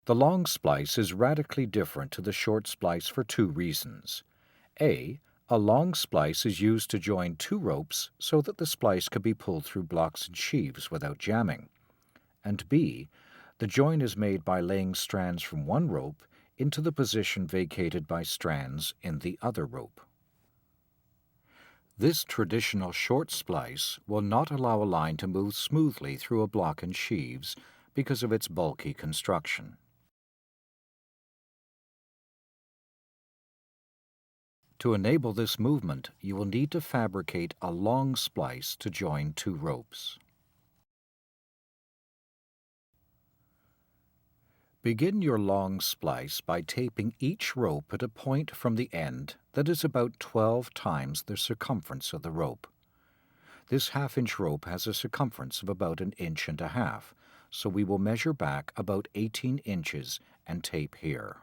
The long splice is radically different to the short splice for two reasons. A. A long splice is used to join two ropes so that the splice can be pulled through blocks and sheaves without jamming. And B. The join is made by laying strands from one rope into the position vacated by strands in the other rope. This traditional short splice will not allow a line to move smoothly through a block and sheaves because of its bulky construction. To enable this movement, you will need to fabricate a long splice to join two ropes. Begin your long splice by taping each rope at a point from the end that is about 12 times the circumference of the rope. This half-inch rope has a circumference of about 1.5 inches, so we will measure back about 18 inches and tape here.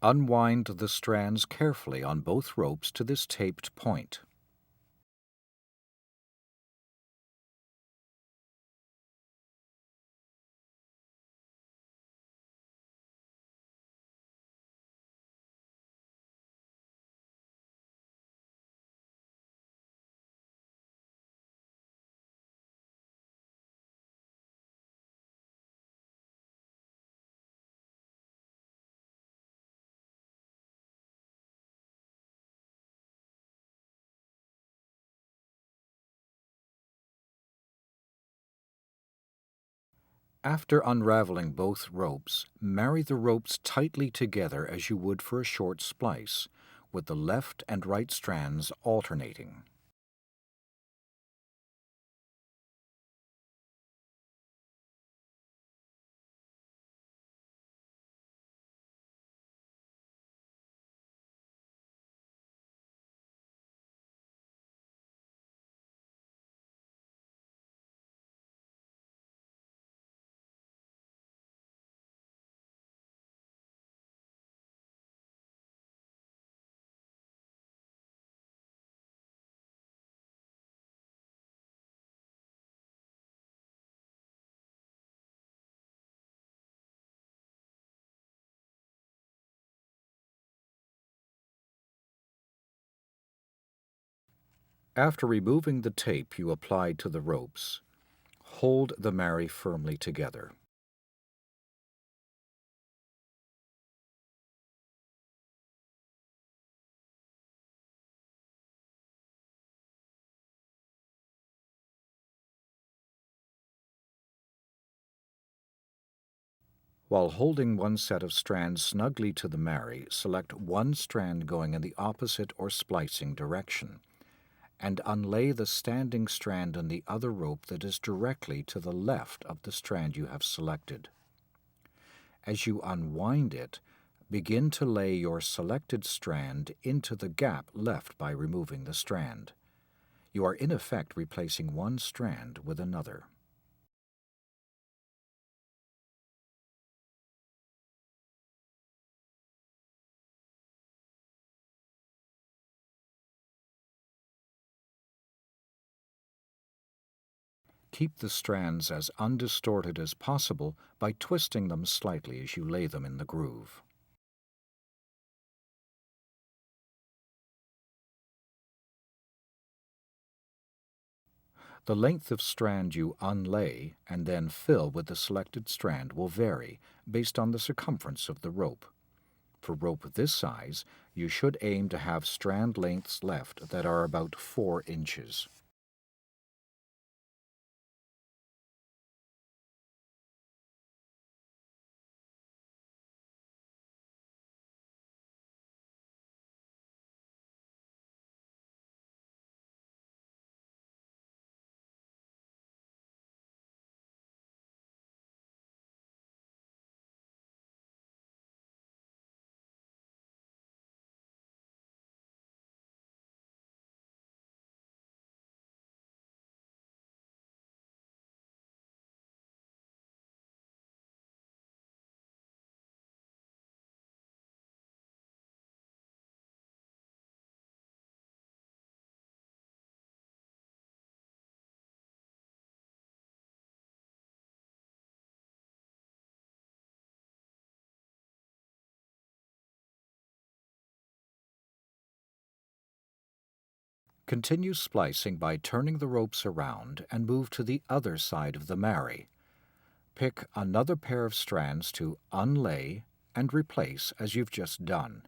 Unwind the strands carefully on both ropes to this taped point. After unraveling both ropes, marry the ropes tightly together as you would for a short splice, with the left and right strands alternating. After removing the tape you applied to the ropes, hold the marry firmly together. While holding one set of strands snugly to the marry, select one strand going in the opposite or splicing direction, and unlay the standing strand on the other rope that is directly to the left of the strand you have selected. As you unwind it, begin to lay your selected strand into the gap left by removing the strand. You are in effect replacing one strand with another. Keep the strands as undistorted as possible by twisting them slightly as you lay them in the groove. The length of strand you unlay and then fill with the selected strand will vary based on the circumference of the rope. For rope this size, you should aim to have strand lengths left that are about 4 inches. Continue splicing by turning the ropes around and move to the other side of the marry. Pick another pair of strands to unlay and replace as you've just done.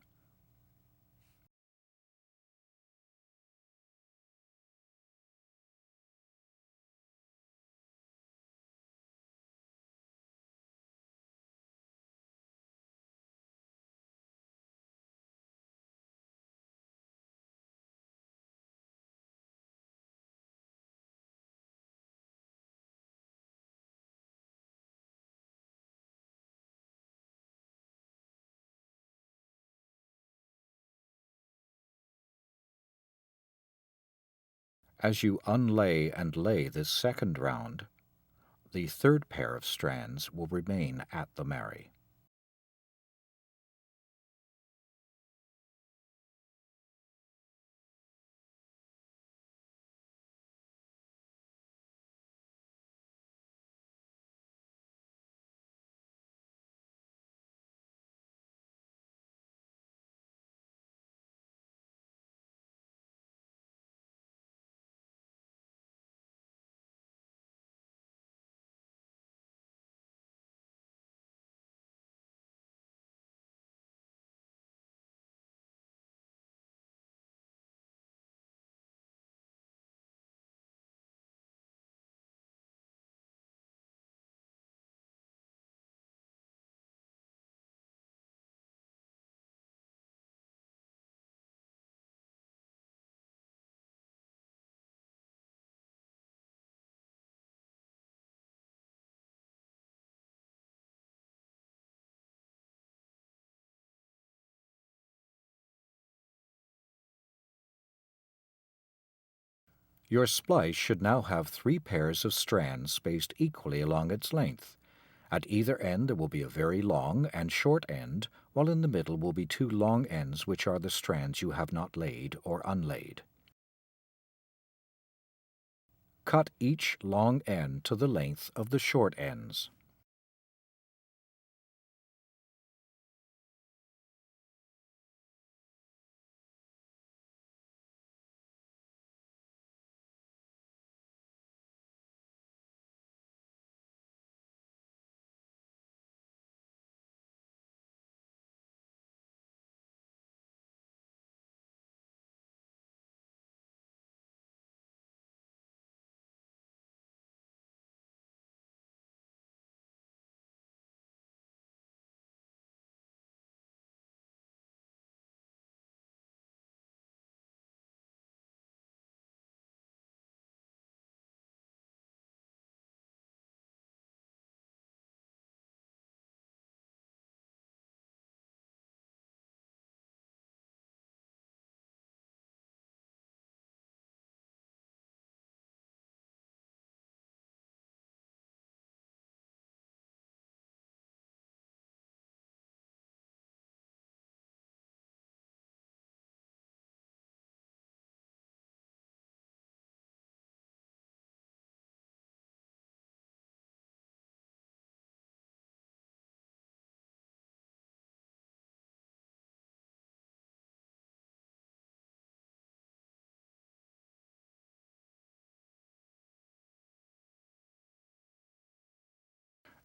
As you unlay and lay this second round, the third pair of strands will remain at the marry. Your splice should now have 3 pairs of strands spaced equally along its length. At either end there will be a very long and short end, while in the middle will be 2 long ends which are the strands you have not laid or unlaid. Cut each long end to the length of the short ends.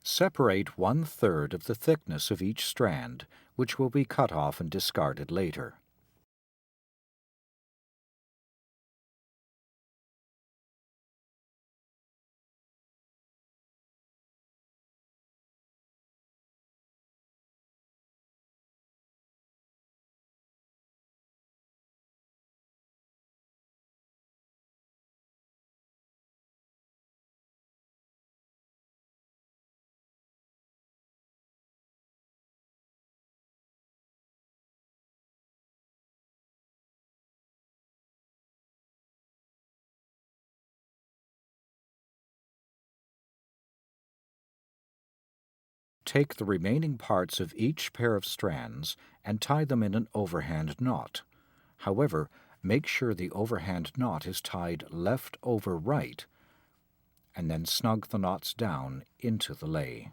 Separate 1/3 of the thickness of each strand, which will be cut off and discarded later. Take the remaining parts of each pair of strands and tie them in an overhand knot. However, make sure the overhand knot is tied left over right, and then snug the knots down into the lay.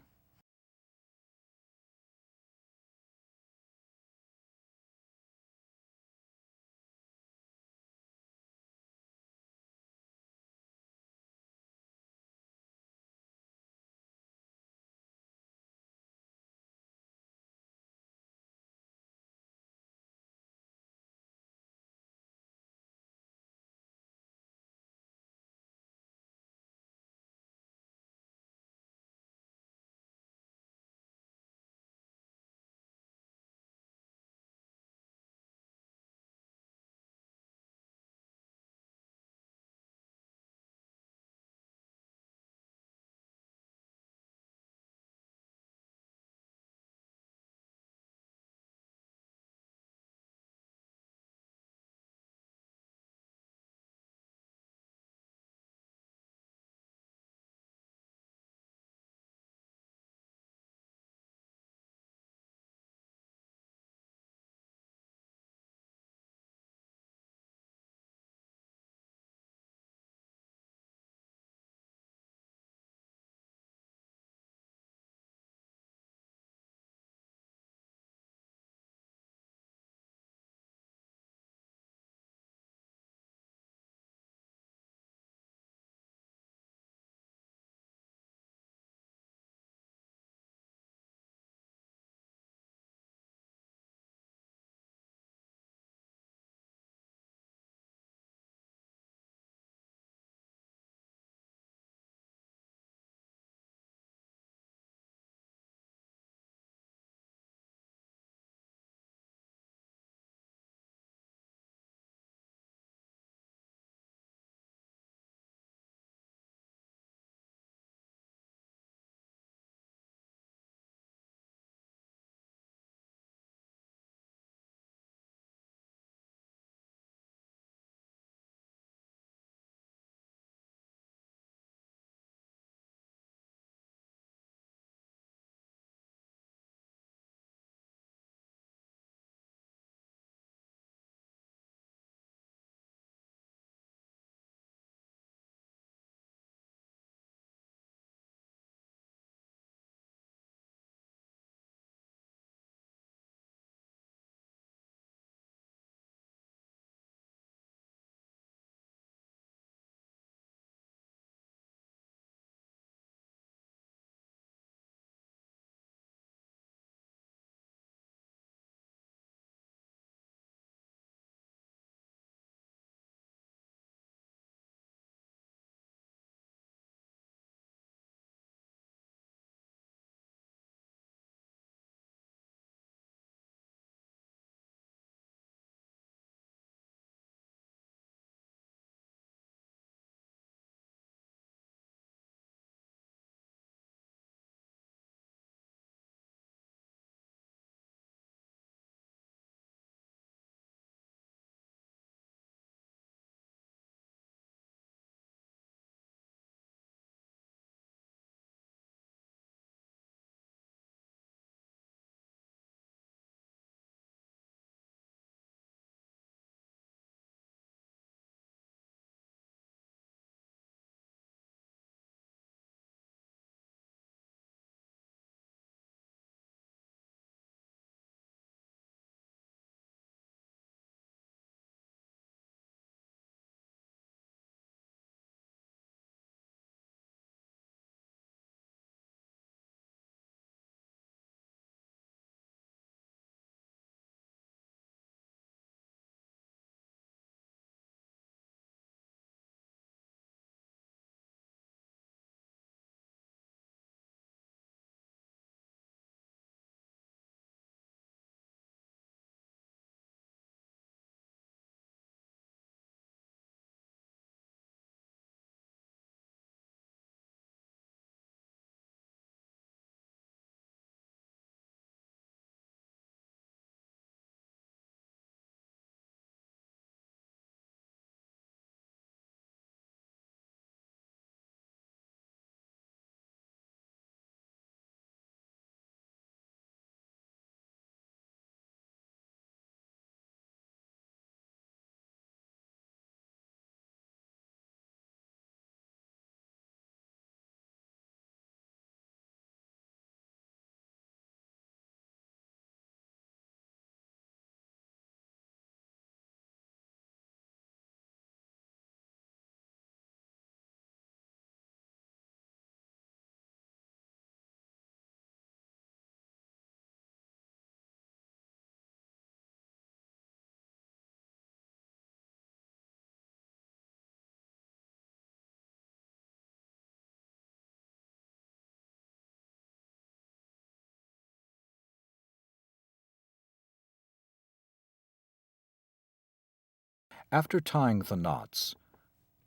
After tying the knots,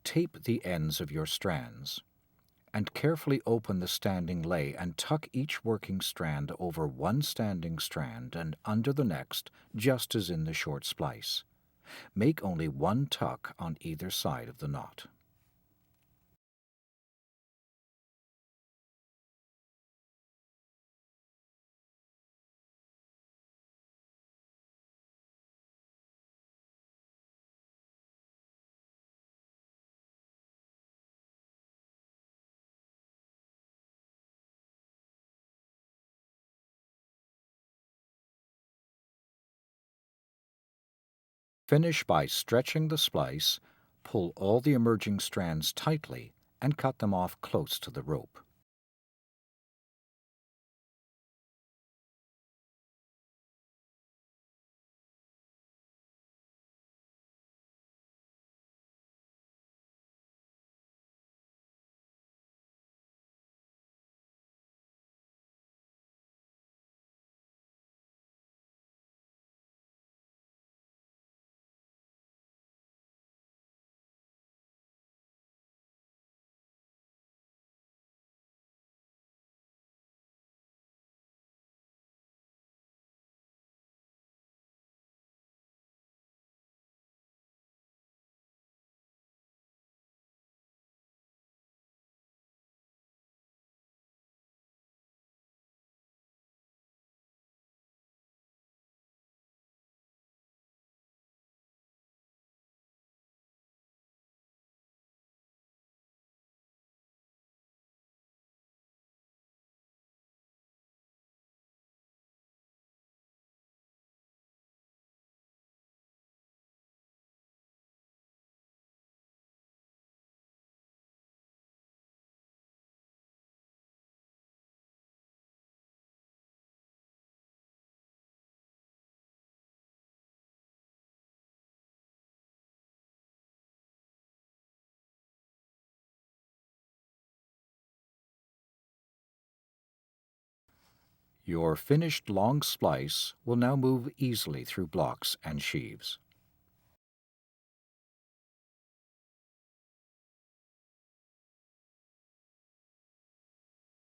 tape the ends of your strands, and carefully open the standing lay and tuck each working strand over one standing strand and under the next, just as in the short splice. Make only one tuck on either side of the knot. Finish by stretching the splice, pull all the emerging strands tightly, and cut them off close to the rope. Your finished long splice will now move easily through blocks and sheaves.